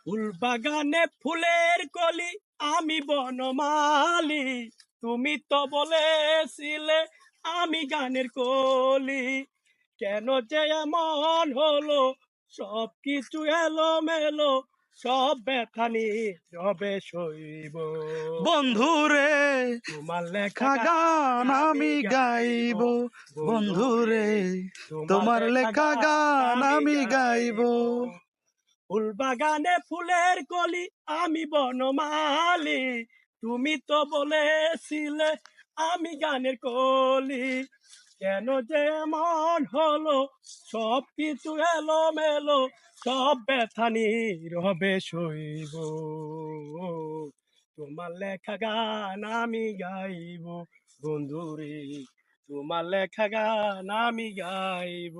ফুল বাগানে ফুলের কলি, আমি বনমালী। তুমি তো বলেছিলে আমি গানের কলি। কেন যে এমন হলো, সব কিছু এলোমেলো, সব ব্যথা নীরবে সইব। বন্ধুরে তোমার লেখা লেখা গান গান আমি আমি গাইব। গাইব, বন্ধুরে বন্ধুরে তোমার তোমার লেখা লেখা গান গান আমি আমি গাইব। গাইব। ফুল বাগানে ফুলের কলি, আমি বনমালী। তুমি তো বলেছিলে আমি গানের কলি। কেন যে এমন হলো, সব কিছু এলোমেলো, সব ব্যথা নীরবে সইব। তোমার লেখা গান আমি গাইব, বন্ধুরে তোমার লেখা গান আমি গাইব।